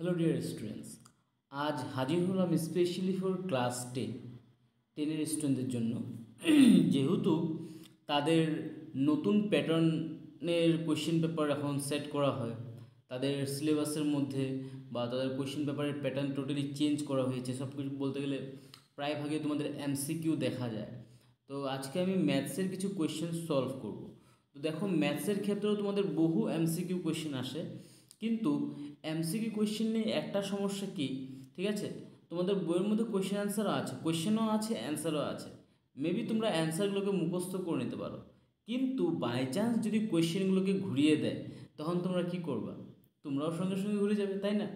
Hello dear students, আজ হাজির হলাম স্পেশালি ফর ক্লাস টেনের স্টুডেন্টদের জন্য। যেহেতু তাদের নতুন প্যাটার্নের কোয়েশ্চেন পেপার এখন সেট করা হয়, তাদের সিলেবাসের মধ্যে বা তাদের কোয়েশ্চেন পেপারের প্যাটার্ন টোটালি চেঞ্জ করা হয়েছে। সব কিছু বলতে গেলে প্রায় ভাগে তোমাদের এমসিকিউ দেখা যায়। তো আজকে আমি ম্যাথসের কিছু কোয়েশ্চেন সলভ করব। তো দেখো, ম্যাথসের ক্ষেত্রেও তোমাদের বহু এমসিকিউ কোয়েশ্চেন আসে, কিন্তু এমসিকিউ কোয়েশ্চেন নিয়ে একটা সমস্যা কি, ঠিক আছে, তোমাদের বইয়ের মধ্যে কোয়েশ্চেন অ্যান্সারও আছে, কোয়েশ্চেনও আছে, অ্যান্সারও আছে। মেবি তোমরা অ্যান্সারগুলোকে মুখস্থ করে নিতে পারো, কিন্তু বাই চান্স যদি কোয়েশ্চেনগুলোকে ঘুরিয়ে দেয়, তখন তোমরা কি করবা? তোমরাও সঙ্গে সঙ্গে ঘুরে যাবে, তাই না?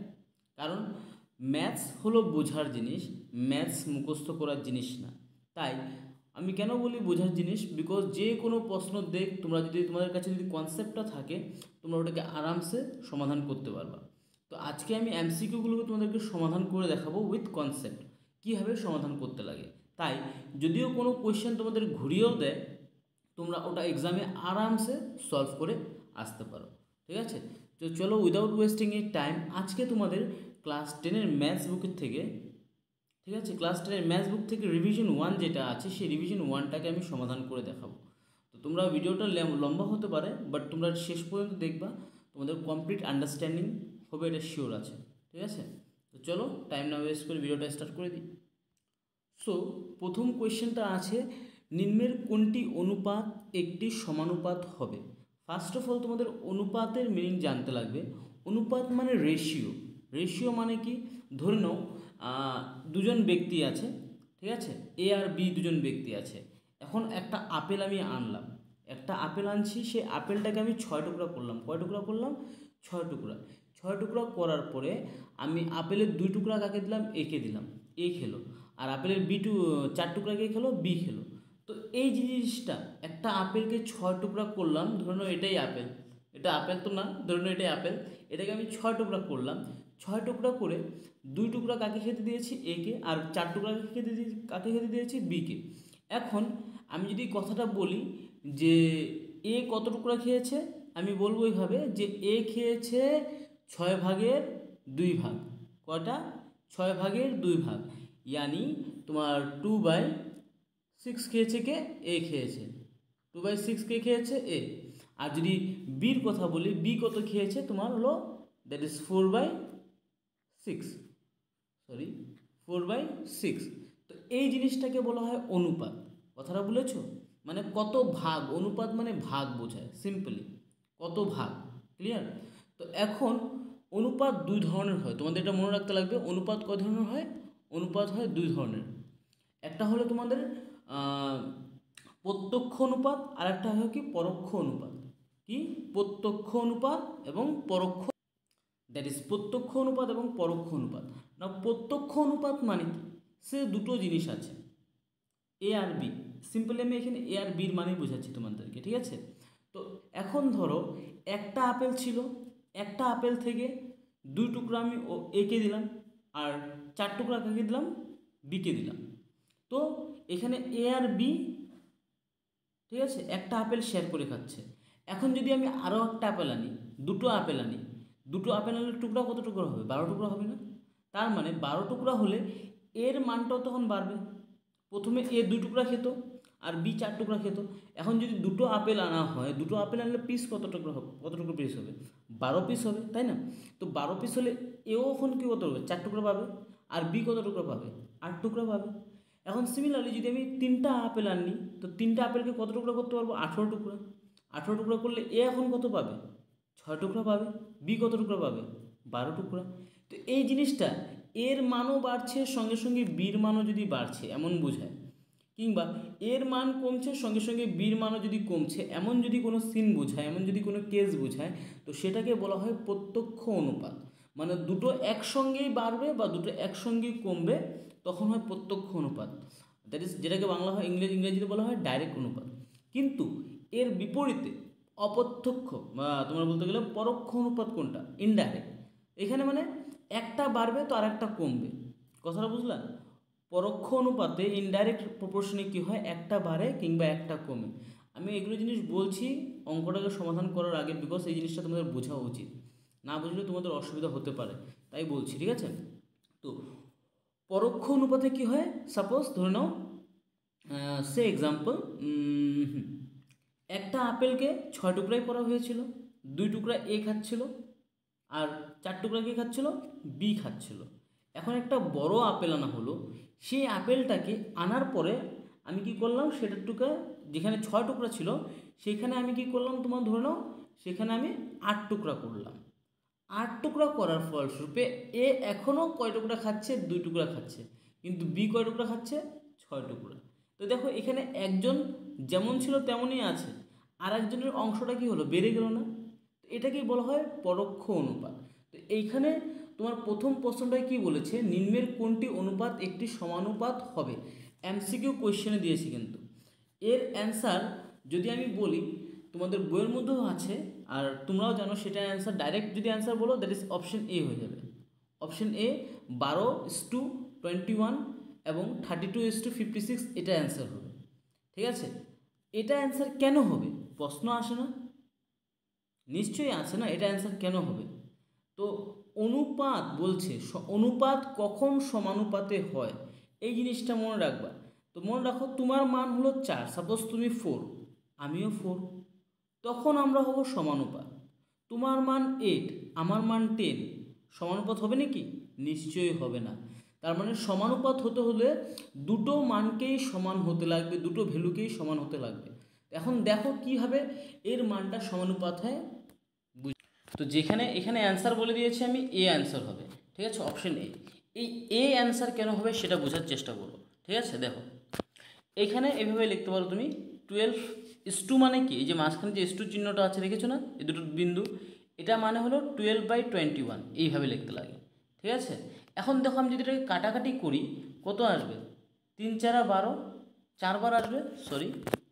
কারণ ম্যাথস হলো বোঝার জিনিস, ম্যাথস মুখস্থ করার জিনিস না। তাই আমি কেন বলি বোঝার জিনিস, বিকজ যে কোনো প্রশ্ন দেখ, তোমরা যদি তোমাদের কাছে যদি কনসেপ্টটা থাকে, তোমরা ওটাকে আরামসে সমাধান করতে পারবা। তো আজকে আমি এমসিকিউগুলোকে তোমাদেরকে সমাধান করে দেখাবো উইথ কনসেপ্ট, কীভাবে সমাধান করতে লাগে। তাই যদিও কোনো কোয়েশ্চেন তোমাদের ঘুরিয়েও দেয়, তোমরা ওটা এক্সামে আরামসে সলভ করে আসতে পারো, ঠিক আছে? তো চলো, উইদাউট ওয়েস্টিং এর টাইম, আজকে তোমাদের ক্লাস টেনের ম্যাথস বুকের থেকে, ঠিক আছে, ক্লাস টেনের ম্যাথস বুক থেকে রিভিশন 1 যেটা আছে, সেই রিভিশন 1টাকে আমি সমাধান করে দেখাবো। তো তোমরা ভিডিওটা লম্বা হতে পারে, বাট তোমরা শেষ পর্যন্ত দেখবা, তোমাদের কমপ্লিট আন্ডারস্ট্যান্ডিং হবে, এটা শিওর আছে, ঠিক আছে? তো চলো, টাইম না ওয়েস্ট করে ভিডিওটা স্টার্ট করে দিই। সো প্রথম কোয়েশ্চেনটা আছে, নিম্নের কোনটি অনুপাত একটি সমানুপাত হবে? ফার্স্ট অফ অল তোমাদের অনুপাতের মিনিং জানতে লাগবে। অনুপাত মানে রেশিও। রেশিও মানে কি? ধরে নাও দুজন ব্যক্তি আছে, ঠিক আছে, এ আর বি দুজন ব্যক্তি আছে। এখন একটা আপেল আমি আনলাম, একটা আপেল আনছি, সেই আপেলটাকে আমি 6 টুকরা করলাম। কয় টুকরা করলাম? 6 টুকরা। 6 টুকরা করার পরে আমি আপেলের 2 টুকরা কাকে দিলাম? একে দিলাম, এ খেলো। আর আপেলের 4 টুকরা কে খেলো? বি খেলো। তো এই জিনিসটা, একটা আপেলকে 6 টুকরা করলাম, ধরে নাও এটাই আপেল, এটা আপেল তো না, ধরে নাও এটাই আপেল, এটাকে আমি 6 টুকরা করলাম। 6 টুকরা করে 2 টুকরা কাকে খেতে দিয়েছি? একে, আর 4 টুকরা কাকে খেতে দিয়েছি? বিকে। এখন আমি যদি কথাটা বলি যে এ কত টুকরা খেয়েছে, আমি বলবো এইভাবে যে এ খেয়েছে 6 ভাগের 2 ভাগ। কয়টা? 6 ভাগের 2 ভাগ, ইয়ানি তোমার 2/6 খেয়েছে কে? এ খেয়েছে। 2/6 কে খেয়েছে? এ। আর যদি বির কথা বলি, বি কত খেয়েছে? তোমার হলো দ্যাট ইজ 4/6, সরি 4/6। তো এই জিনিসটাকে বলা হয় অনুপাত। কথাটা বুঝেছো? মানে কত ভাগ, অনুপাত মানে ভাগ বোঝায় সিম্পলি, কত ভাগ। ক্লিয়ার? তো এখন অনুপাত 2 ধরনের হয়, তোমাদের এটা মনে রাখতে লাগবে। অনুপাত কয় ধরনের হয়? অনুপাত হয় 2 ধরনের। একটা হলো তোমাদের প্রত্যক্ষ অনুপাত, আর একটা হয় কি? পরোক্ষ অনুপাত। কি? প্রত্যক্ষ অনুপাত এবং পরোক্ষ, দ্যাট ইজ প্রত্যক্ষ অনুপাত এবং পরোক্ষ অনুপাত। না, প্রত্যক্ষ অনুপাত মানে কি? সে দুটো জিনিস আছে, এ আর বি। সিম্পলি আমি এখানে এ আর বির মানেই বোঝাচ্ছি তোমাদেরকে, ঠিক আছে? তো এখন ধরো একটা আপেল ছিল, একটা আপেল থেকে 2 টুকরা আমি একে দিলাম, আর 4 টুকরা কাকে দিলাম? বিকে দিলাম। তো এখানে এ আর বি, ঠিক আছে, একটা আপেল শেয়ার করে খাচ্ছে। এখন যদি আমি আরও একটা আপেল আনি, দুটো আপেল আনি, দুটো আপেল আনলে টুকরা কত টুকরা হবে? 12 টুকরা হবে না? তার মানে 12 টুকরা হলে এর মানটাও তখন বাড়বে। প্রথমে এ 2 টুকরা খেত, আর বি 4 টুকরা খেত। এখন যদি দুটো আপেল আনা হয়, দুটো আপেল আনলে পিস কত টুকরা হবে? কত টুকরা পিস হবে? 12 পিস হবে, তাই না? তো 12 পিস হলে এও এখন কী কত হবে? 4 টুকরা পাবে। আর বি কত টুকরা পাবে? 8 টুকরা পাবে। এখন সিমিলারলি যদি আমি 3টা আপেল আনি, তো 3টা আপেলকে কত টুকরা করতে পারবো? 18 টুকরা। 18 টুকরা করলে এ এখন কত পাবে? 6 টুকরা পাবে। বি কত টুকরা পাবে? 12 টুকরা। তো এই জিনিসটা, এর মানও বাড়ছে, সঙ্গে সঙ্গে বির মানও যদি বাড়ছে, এমন বোঝায়। কিংবা এর মান কমছে, সঙ্গে সঙ্গে বির মানও যদি কমছে, এমন যদি কোনো সিন বোঝায়, এমন যদি কোনো কেস বোঝায়, তো সেটাকে বলা হয় প্রত্যক্ষ অনুপাত। মানে দুটো একসঙ্গেই বাড়বে বা দুটো একসঙ্গেই কমবে, তখন হয় প্রত্যক্ষ অনুপাত। দ্যাট ইজ, যেটাকে বাংলা হয় ইংরেজিতে বলা হয় ডাইরেক্ট অনুপাত। কিন্তু এর বিপরীতে অপ্রত্যক্ষ বা তোমরা বলতে গেলে পরোক্ষ অনুপাত কোনটা? ইনডাইরেক্ট। এখানে মানে একটা বাড়বে তো আর একটা কমবে। কথাটা বুঝলা? পরোক্ষ অনুপাতে ইনডাইরেক্ট প্রপোর্শনে কী হয়? একটা বাড়ে কিংবা একটা কমে। আমি এগুলো জিনিস বলছি অঙ্কটাকে সমাধান করার আগে, বিকজ এই জিনিসটা তোমাদের বোঝা উচিত। না বুঝলে তোমাদের অসুবিধা হতে পারে, তাই বলছি, ঠিক আছে। তো পরোক্ষ অনুপাতে কি হয়, সাপোজ ধরে নাও সে এক্সাম্পল, একটা আপেলকে 6 টুকরায় করা হয়েছিল, 2 টুকরা এ খাচ্ছিল আর 4 টুকরা কে খাচ্ছিল, বি খাচ্ছিল। এখন একটা বড় আপেল আনা হলো, সেই আপেলটাকে আনার পরে আমি কি করলাম, সেটার টুকরা যেখানে 6 টুকরা ছিল সেখানে আমি কি করলাম, তোমার ধরে নাও সেখানে আমি 8 টুকরা করলাম। 8 টুকরা করার ফলস্বরূপে এ এখনও কয় টুকরা খাচ্ছে, 2 টুকরা খাচ্ছে, কিন্তু বি কয় টুকরা খাচ্ছে, 6 টুকরা। তো দেখো এখানে একজন যেমন ছিল তেমনই আছে, আর একজনের অংশটা কি হলো, বেড়ে গেল না। তো এটাকেই বলা হয় পরোক্ষ অনুপাত। তো এইখানে তোমার প্রথম প্রশ্নটায় কি বলেছে, নিম্নের কোনটি অনুপাত একটি সমানুপাত হবে, এমসিকিউ কোয়েশ্চেনে দিয়েছি কিন্তু। এর অ্যান্সার যদি আমি বলি, তোমাদের বইয়ের মধ্যেও আছে আর তোমরাও জানো, সেটা অ্যান্সার ডাইরেক্ট যদি অ্যান্সার বলো দ্যাট ইজ অপশন এ হয়ে যাবে। অপশন এ 12:21 এবং 32:56 এটা অ্যান্সার হবে, ঠিক আছে। এটা অ্যান্সার কেন হবে, প্রশ্ন আসে না, নিশ্চয়ই আছে না, এটা অ্যান্সার কেন হবে। তো অনুপাত বলছে, অনুপাত কখন সমানুপাতে হয় এই জিনিসটা মনে রাখবা। তো মনে রাখো তোমার মান হলো 4, সাপোজ তুমি 4, আমিও 4, তখন আমরা হব সমানুপাত। তোমার মান 8, আমার মান 10, সমানুপাত হবে নাকি, নিশ্চয়ই হবে না। তার মানে সমানুপাত হতে হলে দুটো মানকেই সমান হতে লাগবে, দুটো ভ্যালুকেই সমান হতে লাগবে। এখন দেখো কীভাবে এর মানটা সমানুপাত হয়। তো যেখানে এখানে অ্যান্সার বলে দিয়েছি আমি, এ অ্যান্সার হবে, ঠিক আছে, অপশন এ। এই এ অ্যান্সার কেন হবে সেটা বোঝার চেষ্টা করো, ঠিক আছে। দেখো এখানে এভাবে লিখতে পারো তুমি, 12:2 মানে কি, এই যে মাঝখানে যে *2 চিহ্নটা আছে দেখেছো না, এই দুটো বিন্দু, এটা মানে হলো 12/21, এইভাবে লিখতে লাগে, ঠিক আছে। এখন দেখো আমি যদি এটাকে কাটাকাটি করি কত আসবে, 3 4 12, 4 বার আসবে, সরি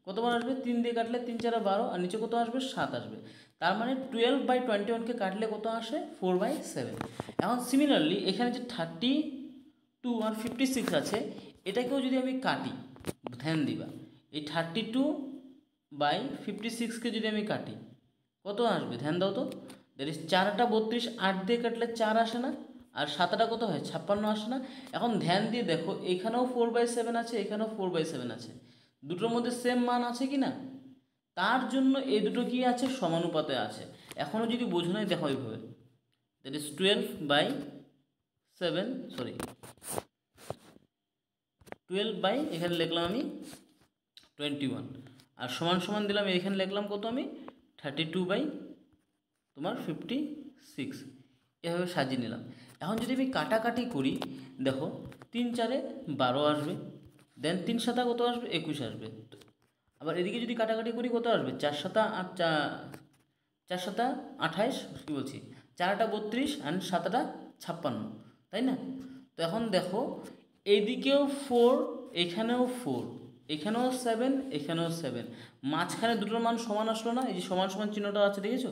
কতবার আসবে, 3 দিয়ে কাটলে 3 4 12, আর নিচে কত আসবে, 7 আসবে। তার মানে 12/21কে কাটলে কত আসে, 4/7। এখন সিমিলারলি এখানে যে 32 আর 56 আছে, এটাকেও যদি আমি কাটি, ধ্যান দিবা, এই 32/56কে যদি আমি কাটি কত আসবে, ধ্যান দাও তো, দ্যাট ইজ 4টা 32, 8 দিয়ে কাটলে 4 আসে না, আর 7টা কত হয়, 56 আসে না। এখন ধ্যান দিয়ে দেখো এখানেও 4/7 আছে, এখানেও 4/7 আছে, দুটোর মধ্যে সেম মান আছে কি না, তার জন্য এই দুটো কি আছে, সমানুপাতে আছে। এখনও যদি বোঝো নাই দেখো এইভাবে, দ্যাট ইজ 12/7, সরি 12 এখানে লিখলাম আমি 21, আর সমান সমান দিলাম, এখানে লিখলাম কত আমি, 32/56, এভাবে সাজিয়ে নিলাম। এখন যদি আমি কাটাকাটি করি, দেখো 3 4 12 আসবে, দেন 3 7 কত আসবে, 21 আসবে। আবার এদিকে যদি কাটাকাটি করি কত আসবে, 4 7 8, 4 7 28, কী বলছি, 4 8 32 আর 7 8 56, তাই না। তো এখন দেখো এদিকেও 4, এখানেও 4, এখানেও 7, এখানেও 7, মাঝখানে দুটোর মান সমান আসলো না, এই যে সমান সমান চিহ্নটা আছে দেখেছো,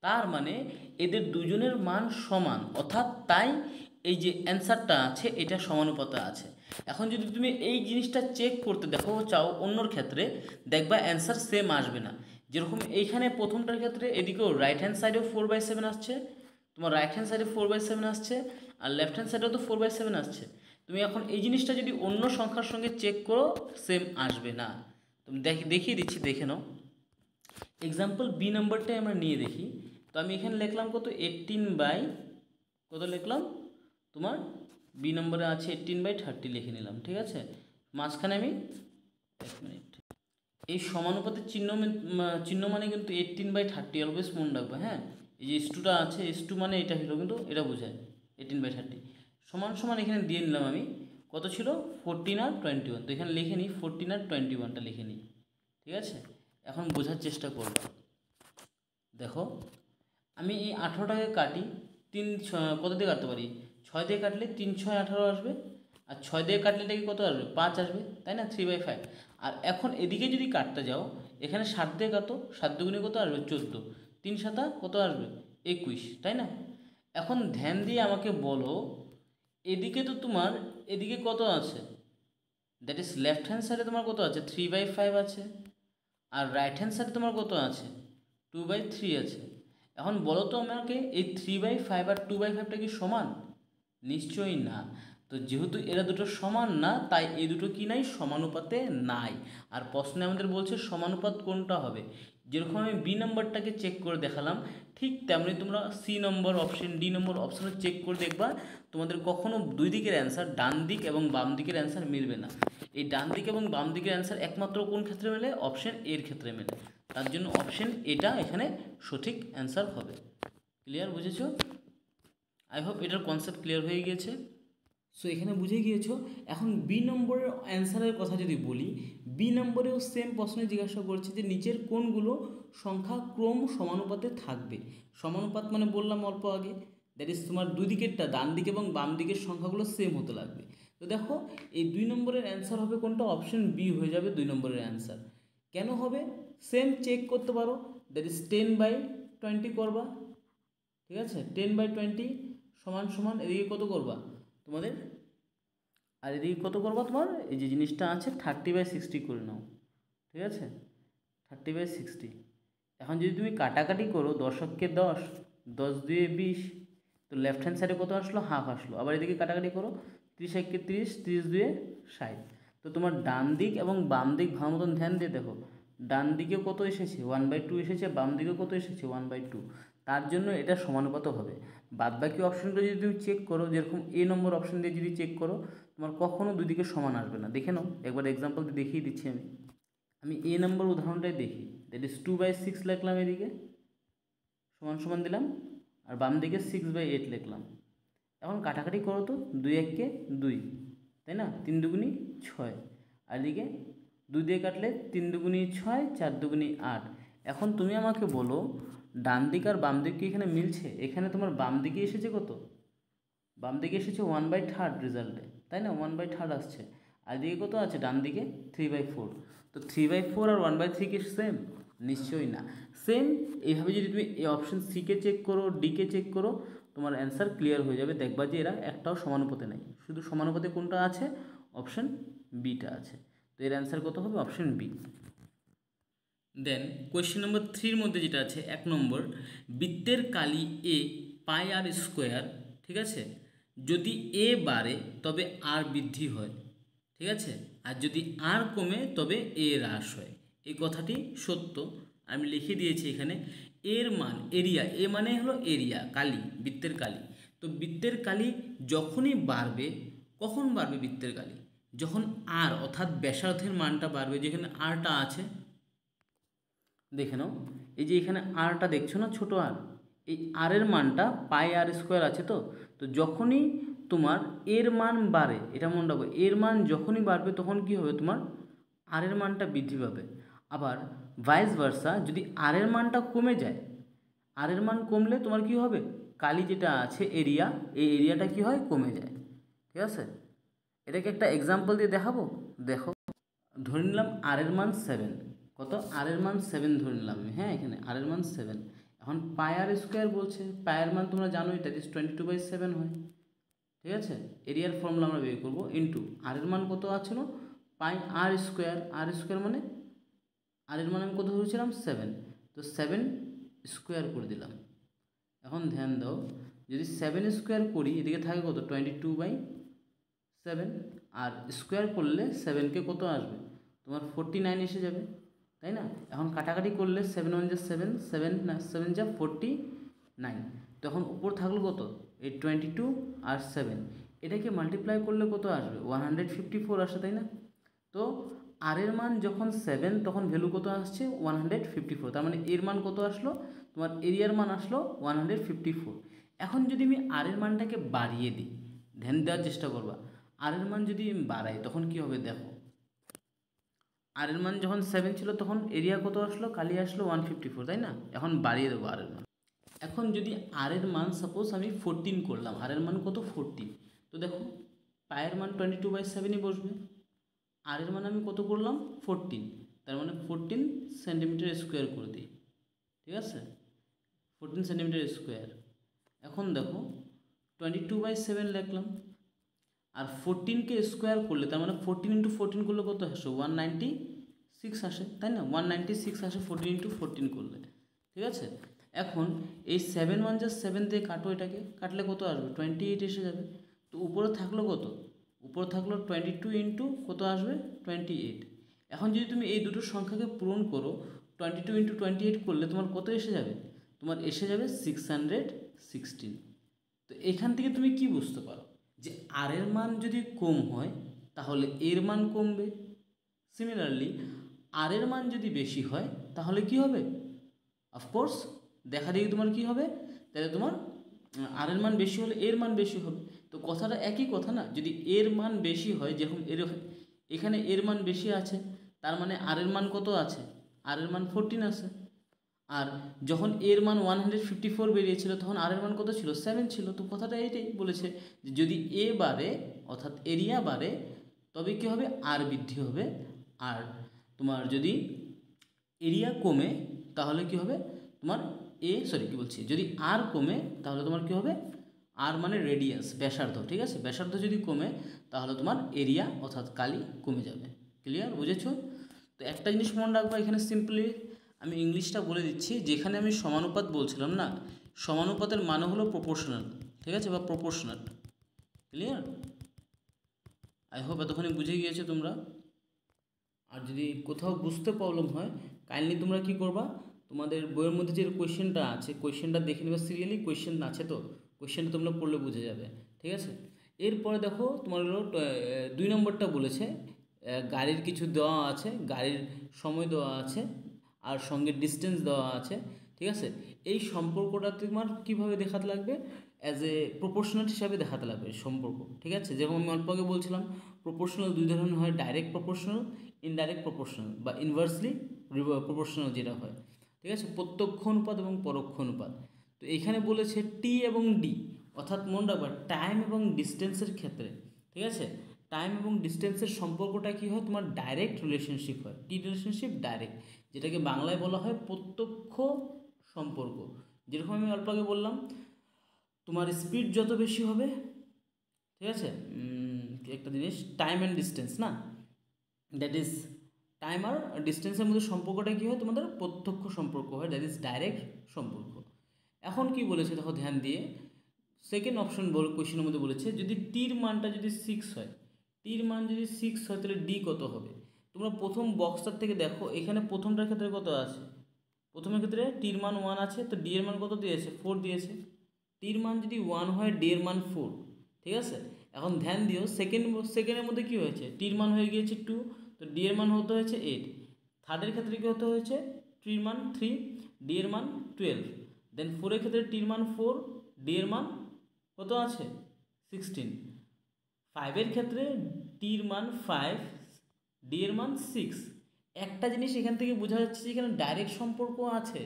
তার মানে এদের দুজনের মান সমান, অর্থাৎ তাই এই যে অ্যান্সারটা আছে এটা সমানুপাতে আছে। এখন যদি তুমি এই জিনিসটা চেক করতে দেখো চাও অন্যর ক্ষেত্রে, দেখবা অ্যান্সার সেম আসবে না। যেরকম এইখানে প্রথমটার ক্ষেত্রে এদিকেও রাইট হ্যান্ড সাইডেও 4/7 আসছে, তোমার রাইট হ্যান্ড সাইডে 4/7 আসছে, আর লেফট হ্যান্ড সাইডেও তো 4/7 আসছে। তুমি এখন এই জিনিসটা যদি অন্য সংখ্যার সঙ্গে চেক করো, সেম আসবে না। তুমি দেখিয়ে দিচ্ছি, দেখে নাও। এক্সাম্পল বি নাম্বারটাই আমরা নিয়ে দেখি। তো আমি এখানে লিখলাম কত, 18 কত লিখলাম, তোমার বি নম্বরে আছে 18/30 লিখে নিলাম, ঠিক আছে। মাঝখানে আমি 1 মিনিট, এই সমানুপাতের চিহ্ন মানে কিন্তু 18/30, অলওয়েজ মনে রাখবে, হ্যাঁ। এই যে *2টা আছে, *2 মানে এটা হলো, কিন্তু এটা বোঝায় 18/30 সমান সমান, এখানে দিয়ে নিলাম আমি, কত ছিল 14 আর 21, তো এখানে লিখে নিই 14 আর 21টা লিখে নিই, ঠিক আছে। এখন বোঝার চেষ্টা করব, দেখো আমি এই 18টাকে কাটি, 3 কত দিয়ে কাটতে পারি, 6 দিয়ে কাটলে 3 6 18 আসবে, আর 6 দিয়ে কাটলে এটা কি কত আসবে, 5 আসবে, তাই না, 3/5। আর এখন এদিকে যদি কাটতে যাও, এখানে 7 দিয়ে কাটো, 7 দুগুণে কত আসবে, 14, 3 7 কত আসবে, 21, তাই না। এখন ধ্যান দিয়ে আমাকে বলো, এদিকে তো তোমার এদিকে কত আছে, দ্যাট ইজ লেফট হ্যান্ড সাইডে তোমার কত আছে, 3/5 আছে, আর রাইট হ্যান্ড সাইডে তোমার কত আছে, 2/3 আছে। এখন বলো তো আমাকে এই 3/5 আর 2/5টা কি সমান? নিশ্চয়ই না। তো যেহেতু এরা দুটো সমান না, তাই এই দুটো কি নাই, সমানুপাতে নাই। আর প্রশ্নে আমাদের বলছে সমানুপাত কোনটা হবে। যেরকম আমি বি নম্বরটাকে চেক করে দেখালাম, ঠিক তেমনি তোমরা সি নম্বর অপশন, ডি নম্বর অপশনে চেক করে দেখবা, তোমাদের কখনো দুই দিকের অ্যান্সার, ডান দিক এবং বাম দিকের অ্যান্সার মিলবে না। এই ডান দিক এবং বাম দিকের অ্যান্সার একমাত্র কোন ক্ষেত্রে মেলে? অপশন এর ক্ষেত্রে মেলে। তার জন্য অপশন এটা এখানে সঠিক অ্যান্সার হবে। ক্লিয়ার, বুঝেছো? আই হোপ এটার কনসেপ্ট ক্লিয়ার হয়ে গিয়েছে। সো এখানে বুঝে গিয়েছো। এখন বি নম্বরের অ্যান্সারের কথা যদি বলি, বি নম্বরেও সেম প্রশ্নে জিজ্ঞাসা করছে যে নিচের কোনগুলো সংখ্যা ক্রম সমানুপাতে থাকবে। সমানুপাত মানে বললাম অল্প আগে, দ্যাট ইজ তোমার দুই দিকেরটা, ডান দিকে এবং বাম দিকের সংখ্যাগুলো সেম হতে লাগবে। তো দেখো এই 2 নম্বরের অ্যান্সার হবে কোনটা? অপশন বি হয়ে যাবে 2 নম্বরের অ্যান্সার। কেন হবে? সেম চেক করতে পারো, দ্যাট ইজ 10/20 করবা। ঠিক আছে, 10/20 সমান সমান এদিকে কত করবা তোমাদের, আর এদিকে কত করবা তোমার, এই যে জিনিসটা আছে 30/60 করে নাও। ঠিক আছে, 30/60। এখন যদি তুমি কাটাকাটি করো, 10 10, 10 2 20, তো লেফট হ্যান্ড সাইডে কত আসলো? হাফ আসলো। আবার এদিকে কাটাকাটি করো, 30 1 30, 30 2 60। তো তোমার ডান দিক এবং বাম দিক ভালো মতন ধ্যান দিয়ে দেখো, ডান দিকে কত এসেছে? 1/2 এসেছে, বাম দিকে কত এসেছে? 1/2। তার জন্য এটা সমানুপাত হবে। বাদ বাকি অপশনগুলো যদি তুমি চেক করো, যেরকম এ নম্বর অপশন দিয়ে যদি চেক করো, তোমার কখনো দুই দিকে সমান আসবে না। দেখে নাও একবার, এক্সাম্পল দিয়ে দেখিয়ে দিচ্ছি আমি এ নম্বর উদাহরণটাই দেখি, দ্যাট ইজ 2/6 লিখলাম এদিকে, সমান সমান দিলাম, আর বাম দিকে 6/8 লিখলাম। এখন কাটাকাটি করো তো, 2 1 2, তাই না? 3 2 6, আর এদিকে 2 দিয়ে কাটলে 3 2 6, 4 2 8। এখন তুমি আমাকে বলো, ডান দিক আর বাম দিক কি এখানে মিলছে? এখানে তোমার বাম দিকে এসেছে কত? বাম দিকে এসেছে 1/3 রেজাল্টে, তাই না? 1/3 আসছে। আর দিকে কত আছে? ডান দিকে 3/4। তো 3/4 আর 1/3 কি সেম? নিশ্চয়ই না। সেম এইভাবে যদি তুমি এই অপশন সিকে চেক করো, ডিকে চেক করো, তোমার অ্যান্সার ক্লিয়ার হয়ে যাবে। দেখবা যে এরা একটাও সমানুপাতে নেই, শুধু সমানুপাতে কোনটা আছে? অপশন বিটা আছে। তো এর অ্যান্সার কত হবে? Option B. Then question number 3-র মধ্যে যেটা আছে 1 নম্বর, বৃত্তের কালি এ পাই আর স্কোয়ার, ঠিক আছে, যদি এ বাড়ে তবে আর বৃদ্ধি হয়, ঠিক আছে, আর যদি আর কমে তবে এ হ্রাস হয়। এই কথাটি সত্য, আমি লিখে দিয়েছি এখানে। এর মান, এরিয়া, এ মানে হলো এরিয়া, কালি, বৃত্তের কালি। তো বৃত্তের কালি যখনই বাড়বে, কখন বাড়বে বৃত্তের কালি? যখন আর অর্থাৎ ব্যাসার্ধের মানটা বাড়বে, যেখানে আরটা আছে, দেখে নাও, এই যে এখানে আরটা দেখছো না, ছোটো আর, এই আরের মানটা পাই আর স্কোয়ার আছে। তো তো যখনই তোমার এর মান বাড়ে, এটা মনে রাখবে, এর মান যখনই বাড়বে তখন কি হবে? তোমার আরের মানটা বৃদ্ধি পাবে। আবার ভাইস ভার্সা, যদি আরের মানটা কমে যায়, আরের মান কমলে তোমার কি হবে? কালি যেটা আছে এরিয়া, এই এরিয়াটা কি হয়? কমে যায়। ঠিক আছে, এটাকে একটা এক্সাম্পল দিয়ে দেখাবো। দেখো, ধরে নিলাম আরের মান 7, কত? আরের মান 7 ধরে নিলাম আমি, হ্যাঁ, এখানে আরের মান 7। এখন পাই আর স্কোয়ার বলছে, পায়ের মান তোমরা জানোই, দ্যাট ইজ 22/7 হয়। ঠিক আছে, এরিয়ার ফর্মুলা আমরা বের করবো, ইন্টু আরের মান কত আছিল? পাই আর স্কোয়ার, আর স্কোয়ার মানে আরের মান আমি কত ধরেছিলাম? 7। তো 7 স্কোয়ার করে দিলাম। এখন ধ্যান দাও, যদি 7 স্কোয়ার করি, এদিকে থাকে কত? 22/7, আর স্কোয়ার করলে 7কে কত আসবে? তোমার 49 এসে যাবে, তাই না? এখন কাটাকাটি করলে 7 1 যা 7, 7 না 7 যা 49, তখন উপর থাকলো কত? এই 22 আর 7, এটাকে মাল্টিপ্লাই করলে কত আসবে? 154 আসে, তাই না? তো আর এর মান যখন 7, তখন ভ্যালু কত আসছে? 154। তার মানে এর মান কত আসলো? তোমার এরিয়ার মান আসলো 154। এখন যদি আমি আর এর মানটাকে বাড়িয়ে দিই, ধ্যান দেওয়ার চেষ্টা করবা, আর এর মান যদি আমি বাড়াই তখন কি হবে? দেখো, আর এর মান যখন 7 ছিল তখন এরিয়া কত আসলো? কালি আসলো 154, তাই না? এখন বাড়িয়ে দেবো আর এর মান। এখন যদি আর এর মান সাপোজ আমি 14 করলাম, আর এর মান কত? 14। তো দেখো, পায়ের মান 22/7ই বসবে, আর এর মানে আমি কত করলাম? 14, তার মানে 14 সেন্টিমিটার স্কোয়ার করে দিই। ঠিক আছে, 14 সেন্টিমিটার স্কোয়ার। এখন দেখো, 22/7 লিখলাম, আর 14কে স্কোয়ার করলে, তার মানে 14 ইন্টু 14 করলে কত আসে? 196 আসে, তাই না? 196 আসে 14 ইন্টু 14 করলে। ঠিক আছে, এখন এই 7 1 যা 7 দিয়ে কাটো, এটাকে কাটলে কত আসবে? 28 এসে যাবে। তো উপরে থাকলো কত? উপরে থাকলো 22 ইন্টু কত আসবে? 28। এখন যদি তুমি এই দুটো সংখ্যাকে পূরণ করো, 22 ইন্টু 28 করলে তোমার কত এসে যাবে? তোমার এসে যাবে 616। তো এখান থেকে তুমি কি বুঝতে পারো? যে আর এর মান যদি কম হয় তাহলে এর মান কমবে। সিমিলারলি আর এর মান যদি বেশি হয় তাহলে কি হবে? অফকোর্স দেখা দেখি তোমার কি হবে, তাহলে তোমার আর এর মান বেশি হলে এর মান বেশি হবে। তো কথাটা একই কথা না? যদি এর মান বেশি হয়, যেরকম এখানে এর মান বেশি আছে, তার মানে আর এর মান কত আছে? আর এর মান 14 আছে। আর যখন এর মান 154 বেরিয়েছিল তখন আর এর মান কত ছিল? 7 ছিল। তো কথাটা এইটাই বলেছে যে যদি এ বাড়ে অর্থাৎ এরিয়া বাড়ে তবে কী হবে? আর বৃদ্ধি হবে। আর তোমার যদি এরিয়া কমে তাহলে কি হবে? তোমার যদি আর কমে তাহলে তোমার কি হবে? আর মানে রেডিয়াস, ব্যাসার্ধ, ঠিক আছে? ব্যাসার্ধ যদি কমে তাহলে তোমার এরিয়া অর্থাৎ কালি কমে যাবে। ক্লিয়ার? বুঝেছো? তো একটা জিনিস মনে রাখবো, এখানে সিম্পলি আমি ইংলিশটা বলে দিচ্ছি। যেখানে আমি সমানুপাত বলছিলাম না, সমানুপাতের মানে হলো প্রপোর্শনাল, ঠিক আছে, বা প্রপোর্শনাল। ক্লিয়ার? আই হোপ এতক্ষণে বুঝে গিয়েছো তোমরা। আর যদি কোথাও বুঝতে প্রবলেম হয় কাইন্ডলি তোমরা কি করবা, তোমাদের বইয়ের মধ্যে যে কোয়েশ্চেনটা আছে কোয়েশ্চেনটা দেখে নেবে। সিরিয়ালি কোয়েশ্চেন আছে, তো কোয়েশ্চেনটা তোমরা পড়লে বুঝে যাবে, ঠিক আছে? এরপরে দেখো তোমার হলো 2 নম্বরটা বলেছে গাড়ির কিছু দেওয়া আছে, গাড়ির সময় দেওয়া আছে আর সঙ্গে ডিস্টেন্স দেওয়া আছে, ঠিক আছে? এই সম্পর্কটা তোমার কীভাবে দেখাতে লাগবে? অ্যাজ এ প্রপোর্শনাল হিসাবে দেখাতে লাগবে সম্পর্ক, ঠিক আছে? যেরকম আমি অল্প আগে বলছিলাম প্রপোর্শনাল দুই ধরনের হয়, ডাইরেক্ট প্রপোর্শনাল, ইনডাইরেক্ট প্রপোর্শনাল বা ইনভার্সলি প্রপোর্শনাল যেটা হয়, ঠিক আছে? প্রত্যক্ষ অনুপাত এবং পরোক্ষ অনুপাত। তো এখানে বলেছে টি এবং ডি, অর্থাৎ মনে রাখবা টাইম এবং ডিস্টেন্সের ক্ষেত্রে, ঠিক আছে? টাইম এবং ডিস্টেন্সের সম্পর্কটা কী হয়? তোমার ডাইরেক্ট রিলেশনশিপ হয়। টি রিলেশনশিপ ডাইরেক্ট, যেটাকে বাংলায় বলা হয় প্রত্যক্ষ সম্পর্ক। যেরকম আমি অল্প আগে বললাম তোমার স্পিড যত বেশি হবে, ঠিক আছে, একটা জিনিস টাইম অ্যান্ড ডিস্টেন্স না, দ্যাট ইজ টাইম আর ডিস্টেন্সের মধ্যে সম্পর্কটা কী হয়? তোমাদের প্রত্যক্ষ সম্পর্ক হয়, দ্যাট ইজ ডাইরেক্ট সম্পর্ক। এখন কি বলেছে দেখো ধ্যান দিয়ে, সেকেন্ড অপশন কোয়েশ্চেনের মধ্যে বলেছে যদি টির মানটা যদি 6 হয়, টির মান যদি 6 হয় তাহলে ডি কত হবে? তোমরা প্রথম বক্সটার থেকে দেখো, এখানে প্রথমটার ক্ষেত্রে কত আছে? প্রথমের ক্ষেত্রে টির মান 1 আছে, তো ডি এর মান কত দিয়েছে? 4 দিয়েছে। টির মান যদি 1 হয়, ডি এর মান 4, ঠিক আছে? এখন ধ্যান দিও সেকেন্ডের মধ্যে কী হয়েছে? টির মান হয়ে গিয়েছে 2, তো ডি এর মান হতে হয়েছে 8। থার্ডের ক্ষেত্রে কী হতে হয়েছে? টির মান 3, ডি এর মান 12। দেন 4-এর ক্ষেত্রে টির মান 4, ডি এর মান কত আছে? 16। 5-এর ক্ষেত্রে টির মান 5, ডি এর মান 6। একটা জিনিস এখান থেকে বোঝা যাচ্ছে যে এখানে ডাইরেক্ট সম্পর্ক আছে।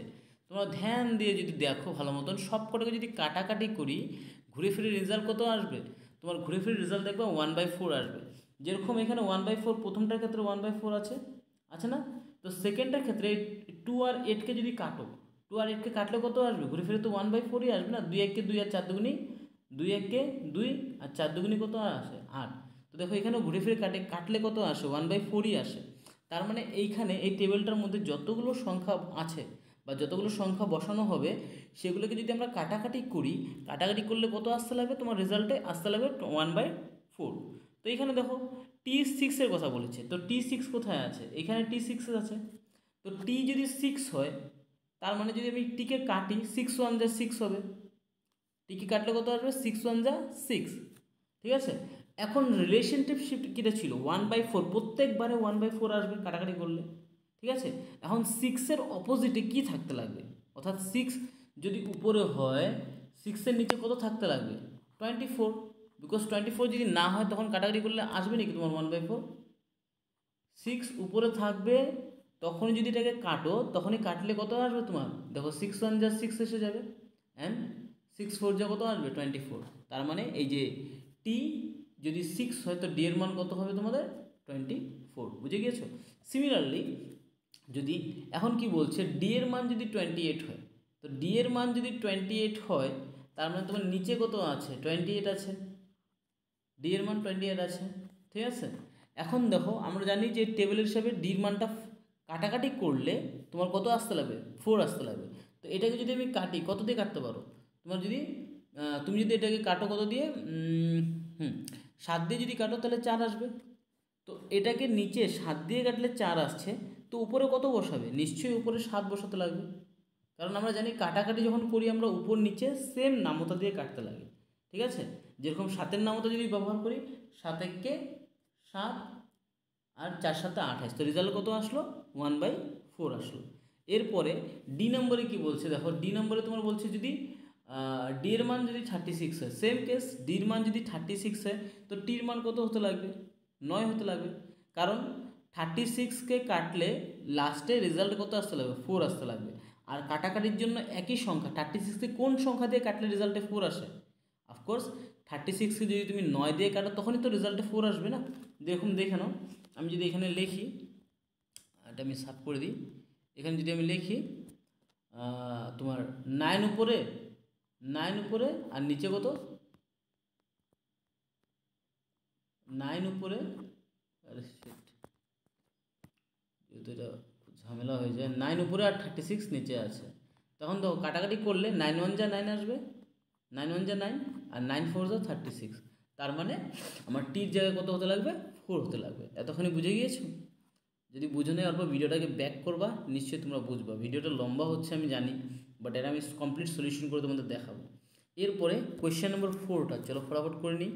তোমরা ধ্যান দিয়ে যদি দেখো ভালো মতন, সব কটাকে যদি কাটাকাটি করি ঘুরে ফিরে রেজাল্ট কত আসবে? তোমার ঘুরে ফিরে রেজাল্ট দেখবে 1/4 আসবে। যেরকম এখানে 1/4 প্রথমটার ক্ষেত্রে 1/4 আছে না? তো সেকেন্ডটার ক্ষেত্রে 2 আর 8কে যদি কাটো, 2 আর 8কে কাটলে কত আসবে? ঘুরে ফিরে তো 1/4ই আসবে না। 2 1কে 2 আর 4 দুগুনি 2 1কে 2 আর 4 দুগুনি কত আসে? 8। তো দেখো এখানেও ঘুরে ফিরে কাটলে কত আসে? 1/4ই আসে। তার মানে এইখানে এই টেবিলটার মধ্যে যতগুলো সংখ্যা আছে বা যতগুলো সংখ্যা বসানো হবে সেগুলোকে যদি আমরা কাটাকাটি করি, কাটাকাটি করলে কত আসতে লাগবে? তোমার রেজাল্টে আসতে লাগবে 1/4। তো এখানে দেখো T6-এর কথা বলেছে, তো T6 কোথায় আছে? এখানে T6 আছে। তো টি যদি 6 হয় তার মানে যদি আমি টিকে কাটি 6 1 যা 6 হবে, টিকে কাটলে কত আসবে? 6 1 যা 6, ঠিক আছে? এখন রিলেশনশিপ কীটা ছিল? 1/4, প্রত্যেকবারে 1/4 আসবে কাটাকাটি করলে, ঠিক আছে? এখন 6-এর অপোজিটে কী থাকতে লাগবে? অর্থাৎ 6 যদি উপরে হয় 6-এর নিচে কত থাকতে লাগবে? 24। বিকজ 24 যদি না হয় তখন কাটাকাটি করলে আসবে নাকি তোমার 1/4? 6 উপরে থাকবে, তখনই যদি এটাকে কাটো তখনই কাটলে কত আসবে তোমার? দেখো 6 1 যা 6 এসে যাবে, অ্যান্ড 6 4 যা কত আসবে? 24। তার মানে এই যে টি যদি 6 হয় তো ডি এর মান কত হবে তোমাদের? 24। বুঝে গিয়েছো? সিমিলারলি যদি এখন কি বলছে ডি এর মান যদি 28 হয়, তো ডি এর মান যদি 28 হয় তার মানে তোমার নিচে কত আছে? 28 আছে, ডি এর মান 28 আছে, ঠিক আছে? এখন দেখো আমরা জানি যে টেবিলের হিসাবে ডির মানটা কাটাকাটি করলে তোমার কত আসতে লাগবে? 4 আসতে লাগবে। তো এটাকে যদি আমি কাটি, কত দিয়ে কাটতে পারো? তোমার যদি তুমি যদি এটাকে কাটো কত দিয়ে, 7 দিয়ে যদি কাটো তাহলে 4 আসবে। তো এটাকে নিচে 7 দিয়ে কাটলে 4 আসছে, তো উপরে কত বসাবে? নিশ্চয়ই উপরে 7 বসাতে লাগবে, কারণ আমরা জানি কাটাকাটি যখন করি আমরা উপর নিচে সেম নামতা দিয়ে কাটতে লাগে। ঠিক আছে, যেরকম 7-এর নামতা যদি ব্যবহার করি, 7 একে 7 আর 4 7 28, তো রেজাল্ট কত আসলো? 1/4 আসলো। এরপরে ডি নম্বরে কি বলছে দেখো, ডি নম্বরে তোমার বলছে যদি ডি এর মান যদি 36 হয়, সেম কেস, ডির মান যদি 36 হয় তো টির মান কত হতে লাগবে? 9 হতে লাগবে, কারণ 36কে কাটলে লাস্টে রেজাল্ট কত আসতে লাগবে? 4 আসতে লাগবে। আর কাটাকাটির জন্য একই সংখ্যা, 36কে কোন সংখ্যা দিয়ে কাটলে রেজাল্টে 4 আসে? অফকোর্স 36কে যদি তুমি 9 দিয়ে কাটো তখনই তো রেজাল্টে 4 আসবে না। দেখুন দেখে নাও, আমি যদি এখানে লিখি, এটা আমি সাফ করে দিই, এখানে যদি আমি লিখি তোমার 9 উপরে, 9 উপরে আর নিচে কত? 9 উপরে, আরে শিট, যেহেতু এটা ঝামেলা হয়ে যায়, 9 উপরে আর 36 নিচে আছে, তখন তো কাটাকাটি করলে 9 1 যা 9 আসবে, 9 1 যা 9 আর 9 4 যা 36, তার মানে আমার টির জায়গায় কত হতে লাগবে? 4 হতে লাগবে। এতক্ষণে বুঝে গিয়েছো? যদি বুঝে নেই অল্প ভিডিওটাকে ব্যাক করবা, নিশ্চয়ই তোমরা বুঝবা। ভিডিওটা লম্বা হচ্ছে আমি জানি, বাট এটা আমি কমপ্লিট সলিউশন করে তোমাদের দেখাবো। এরপরে কোয়েশ্চেন নম্বর 4টা চলো ফটাফট করে নিই।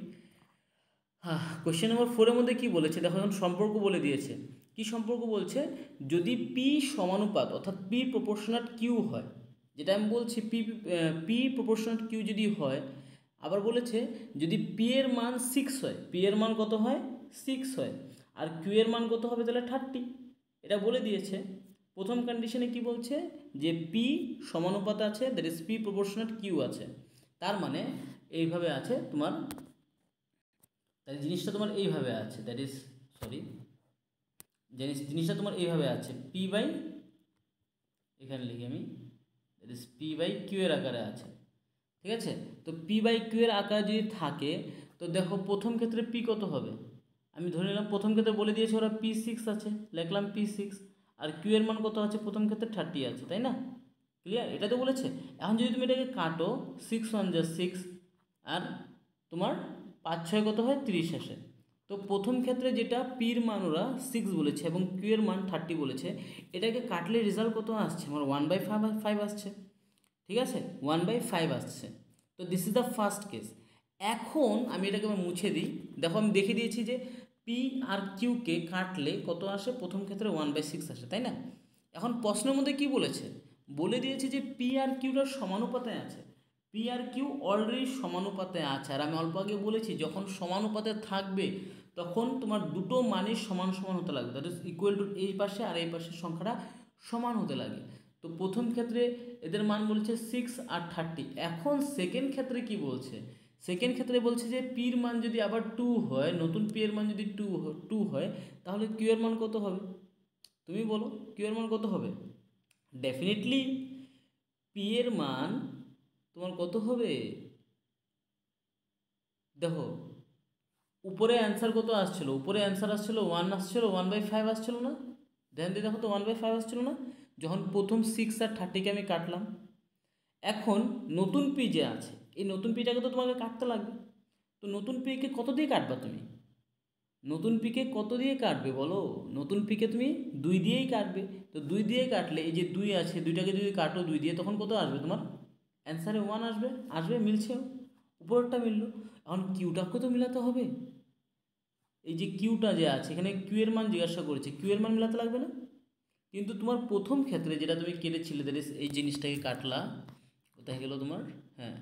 হ্যাঁ, কোয়েশ্চেন নম্বর 4-এর মধ্যে কী বলেছে দেখো, এখন সম্পর্ক বলে দিয়েছে। কি সম্পর্ক বলছে? যদি পি সমানুপাত অর্থাৎ পি প্রপোর্শনাট কিউ হয়, যেটা আমি বলছি পি প্রপোর্শনাট কিউ যদি হয়, আবার বলেছে যদি পি এর মান 6 হয়, পি এর মান কত হয়? 6 হয়, আর কিউ এর মান কত হবে? তাহলে 30, এটা বলে দিয়েছে। প্রথম কন্ডিশনে কি বলছে? যে পি সমানুপাত আছে, দ্যাট ইজ পি প্রপোর্শনাট কিউ আছে, তার মানে এইভাবে আছে তোমার, তাই জিনিসটা তোমার এইভাবে আছে, দ্যাট ইজ সরি, জিনিসটা তোমার এইভাবে আছে, পি বাই, এখানে লিখি আমি, that is P by Q এর আকারে আছে। ঠিক আছে, তো পি বাই কিউ এর আকারে যদি থাকে, তো দেখো প্রথম ক্ষেত্রে পি কত হবে? আমি ধরে নিলাম প্রথম ক্ষেত্রে বলে দিয়েছে ওরা P6 আছে, লিখলাম P6, আর কিউ এর মান কত আছে? প্রথম ক্ষেত্রে 30 আছে, তাই না? ক্লিয়ার? এটা তো বলেছে। এখন যদি তুমি এটাকে কাটো, 6 1 যা 6, আর তোমার 5 6 কত হয়? 30 আসে। তো প্রথম ক্ষেত্রে যেটা পির মান ওরা 6 বলেছে এবং কিউ এর মান 30 বলেছে, এটাকে কাটলে রেজাল্ট কত আসছে? আমার 1/5 আসছে। ঠিক আছে, 1/5 আসছে। তো this is the first case. এখন আমি এটাকে মুছে দিই। দেখো আমি দেখে দিয়েছি যে পি আর কিউকে কাটলে কত আসে? প্রথম ক্ষেত্রে 1/6 আসে, তাই না? এখন প্রশ্নের মধ্যে কি বলেছে? বলে দিয়েছে যে পি আর কিউটার সমানুপাতে আছে, পি আর কিউ অলরেডি সমানুপাতে আছে। আর আমি অল্প আগে বলেছি যখন সমানুপাতে থাকবে তখন তোমার দুটো মানই সমান সমান হতে লাগবে, দ্যাট ইজ ইকুয়াল টু, এই পাশে আর এই পাশের সংখ্যাটা সমান হতে লাগে। তো প্রথম ক্ষেত্রে এদের মান বলছে 6 আর 30। এখন সেকেন্ড ক্ষেত্রে কি বলছে? সেকেন্ড ক্ষেত্রে বলছে যে পির মান যদি আবার 2 হয়, নতুন পি এর মান যদি 2 হয়, তাহলে কিউ এর মান কত হবে? তুমি বলো, কিউ এর মান কত হবে? ডেফিনেটলি পি এর মান তোমার কত হবে? দেখো উপরে অ্যান্সার কত আসছিল? উপরে অ্যান্সার আসছিল 1 আসছিল, 1/5 আসছিল না? ধ্যান দিয়ে দেখো তো, 1/5 আসছিল না যখন প্রথম 6 আর 30কে আমি কাটলাম। এখন নতুন পি যে আছে, এই নতুন পিটাকে তো তোমাকে কাটতে লাগবে। তো নতুন পিকে কত দিয়ে কাটবা তুমি? নতুন পিকে কত দিয়ে কাটবে বলো? নতুন পিকে তুমি 2 দিয়েই কাটবে। তো 2 দিয়ে কাটলে এই যে 2 আছে, 2টাকে যদি কাটো 2 দিয়ে, তখন কত আসবে তোমার? অ্যান্সারে 1 আসবে। আসবে, মিলছেও, উপরেরটা মিললো। এখন কিউটাকে তো মিলাতে হবে। এই যে কিউটা যে আছে এখানে, কিউ এর মান জিজ্ঞাসা করেছে, কিউ এর মান মিলাতে লাগবে না? কিন্তু তোমার প্রথম ক্ষেত্রে যেটা তুমি কেটেছিলে, দ্যাট ইজ এই জিনিসটাকে কাটলা, কোথায় গেল তোমার? হ্যাঁ,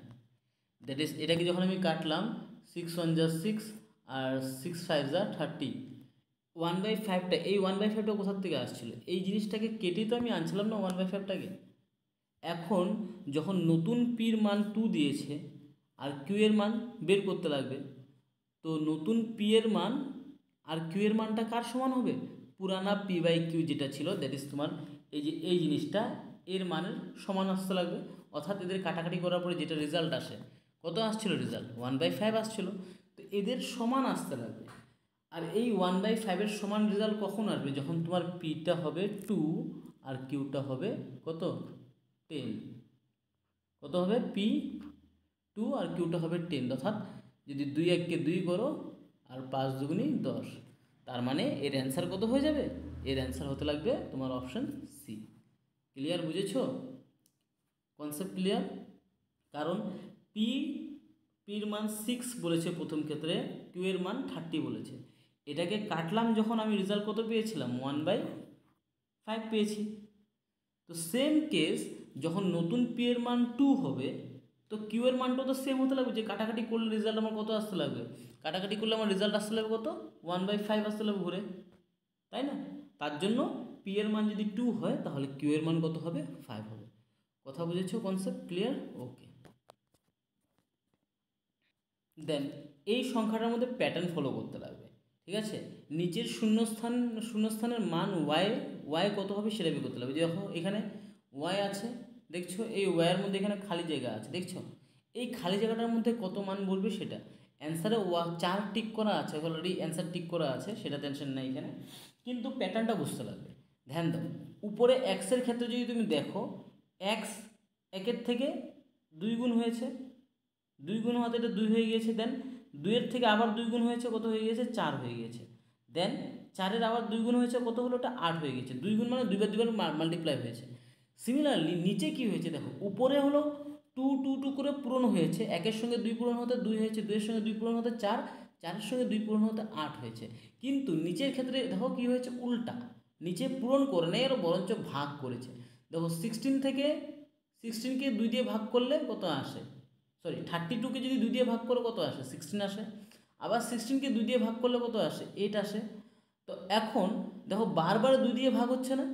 দ্যাট ইজ এটাকে যখন আমি কাটলাম, 6 1 যা 6 আর 6 5 যা 30, 1/5টা, এই 1/5টা কোথার থেকে আসছিল? এই জিনিসটাকে কেটেই তো আমি আনছিলাম না 1/5টাকে। এখন যখন নতুন পির মান 2 দিয়েছে আর কিউ এর মান বের করতে লাগবে, তো নতুন পি এর মান আর কিউ এর মানটা কার সমান হবে? পুরানা পি বাই কিউ যেটা ছিল, দ্যাট ইজ তোমার এই যে এই জিনিসটা এর মানের সমান আসতে লাগবে। অর্থাৎ এদের কাটাকাটি করার পরে যেটা রেজাল্ট আসে, কত আসছিল রেজাল্ট? 1/5 আসছিল। তো এদের সমান আসতে লাগবে। আর এই 1/5-এর সমান রেজাল্ট কখন আসবে? যখন তোমার পিটা হবে 2 আর কিউটা হবে কত? 10। কত হবে P2 আর Q2 হবে 10, অর্থাৎ যদি 2 1 কে 2 করো আর 5 দুগুণী 10, তার মানে এর অ্যান্সার কত হয়ে যাবে? এর অ্যান্সার হতে লাগবে তোমার অপশন সি। ক্লিয়ার? বুঝেছো? Concept clear? কারণ পির মান 6 বলেছে প্রথম ক্ষেত্রে, কিউ এর মান 30 বলেছে। এটাকে কাটলাম যখন আমি রেজাল্ট কত পেয়েছিলাম? 1/5 পেয়েছি। তো সেম কেস যখন নতুন পি এর মান 2 হবে, তো কিউ এর মানটাও তো সেম হতে লাগবে, যে কাটাকাটি করলে রেজাল্ট আমার কত আসতে লাগবে? কাটাকাটি করলে আমার রেজাল্ট আসতে লাগবে কত? 1/5 আসতে লাগবে ঘুরে, তাই না? তার জন্য পি এর মান যদি 2 হয় তাহলে কিউ এর মান কত হবে? 5 হবে। কথা বুঝেছো? Concept clear? ওকে। দেন এই সংখ্যাটার মধ্যে প্যাটার্ন ফলো করতে লাগবে, ঠিক আছে? নিচের শূন্যস্থানের মান ওয়াই কত হবে সেটা বের করতে লাগবে। দেখো এখানে ওয়াই আছে, দেখছো? এই ওয়াইয়ের মধ্যে এখানে খালি জায়গা আছে, দেখছো? এই খালি জায়গাটার মধ্যে কত মান বলবে সেটা অ্যান্সারে 4 টিক করা আছে, অলরেডি অ্যান্সার টিক করা আছে, সেটা টেনশন নেই এখানে, কিন্তু প্যাটার্নটা বুঝতে লাগবে। ধ্যান দাও, উপরে এক্সের ক্ষেত্রে যদি তুমি দেখো, এক্স 1-এর থেকে 2 গুণ হয়েছে, 2 গুণ হওয়াতে এটা 2 হয়ে গিয়েছে। দেন 2-এর থেকে আবার 2 গুণ হয়েছে, কত হয়ে গিয়েছে? 4 হয়ে গিয়েছে। দেন 4-এর আবার 2 গুণ হয়েছে, কত হলো? ওটা 8 হয়ে গেছে। 2 গুণ মানে 2 বার মাল্টিপ্লাই হয়েছে। সিমিলারলি নিচে কি হয়েছে দেখো, উপরে হলো 2 2 2 করে পূরণ হয়েছে, 1-এর সঙ্গে 2 পূরণ হতে 2 হয়েছে, 2-এর সঙ্গে 2 পূরণ হতে 4, 4-এর সঙ্গে 2 পূরণ হতে 8 হয়েছে। কিন্তু নিচের ক্ষেত্রে দেখো কি হয়েছে? উল্টা, নিচে পূরণ করে নেই, আরও বরঞ্চ ভাগ করেছে। দেখো 16কে 2 দিয়ে ভাগ করলে কত আসে? সরি, 32কে যদি 2 দিয়ে ভাগ করলে কত আসে? 16 আসে। আবার 16কে 2 দিয়ে ভাগ করলে কত আসে? 8 আসে। তো এখন দেখো বারবার 2 দিয়ে ভাগ হচ্ছে না?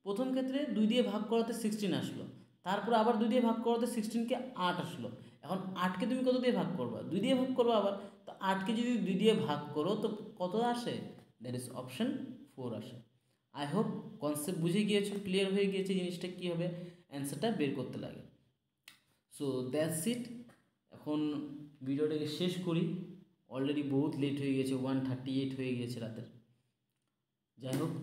প্রথম ক্ষেত্রে 2 দিয়ে ভাগ করাতে 16 আসলো, তারপর আবার 2 দিয়ে ভাগ করাতে 16কে 8 আসলো। এখন 8কে তুমি কত দিয়ে ভাগ করবা? 2 দিয়ে ভাগ করবা আবার। তো 8কে যদি 2 দিয়ে ভাগ করো তো কত আসে? দ্যাট ইজ অপশন 4 আসে। আই হোপ কনসেপ্ট বুঝে গিয়েছো, ক্লিয়ার হয়ে গিয়েছে জিনিসটা কী হবে অ্যান্সারটা বের করতে লাগে। So that's it. এখন ভিডিওটাকে শেষ করি, অলরেডি বহুত লেট হয়ে গেছে, 1:38 হয়ে গিয়েছে রাতের। যাই হোক,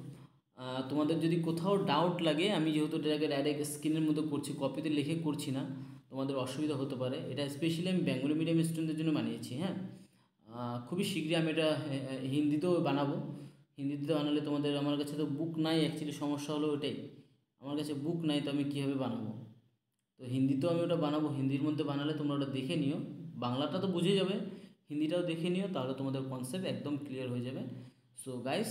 তোমাদের যদি কোথাও ডাউট লাগে, আমি যেহেতু এটাকে ডাইরেক্ট স্ক্রিনের মধ্যে করছি, কপিতে লিখে করছি না, তোমাদের অসুবিধা হতে পারে। এটা স্পেশালি আমি বেঙ্গলি মিডিয়াম স্টুডেন্টদের জন্য বানিয়েছি। হ্যাঁ, খুবই শীঘ্রই আমি এটা হিন্দিতেও বানাবো। হিন্দিতে বানালে তোমাদের, আমার কাছে তো বুক নাই, অ্যাকচুয়ালি সমস্যা হলো ওটাই, আমার কাছে বুক নাই, তো আমি কীভাবে বানাবো? তো হিন্দিতেও আমি ওটা বানাবো, হিন্দির মধ্যে বানালে তোমরা ওটা দেখে নিও, বাংলাটা তো বুঝে যাবে, হিন্দিটাও দেখে নিও, তাহলে তোমাদের কনসেপ্ট একদম ক্লিয়ার হয়ে যাবে। সো গাইস,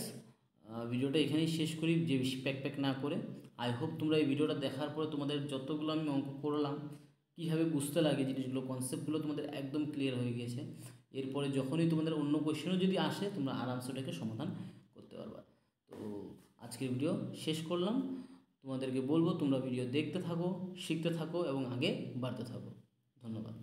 ভিডিওটা এখানেই শেষ করি, যে বেশি প্যাক না করে। আই হোপ তোমরা এই ভিডিওটা দেখার পরে তোমাদের যতগুলো আমি অঙ্ক করলাম, কীভাবে বুঝতে লাগে জিনিসগুলো, কনসেপ্টগুলো তোমাদের একদম ক্লিয়ার হয়ে গিয়েছে। এরপরে যখনই তোমাদের অন্য কোয়েশ্চেনও যদি আসে, তোমরা আরামসে ওটাকে সমাধান করতে পারবা। তো আজকের ভিডিও শেষ করলাম। তোমাদেরকে বলবো তোমরা ভিডিও দেখতে থাকো, শিখতে থাকো এবং আগে বাড়তে থাকো। ধন্যবাদ।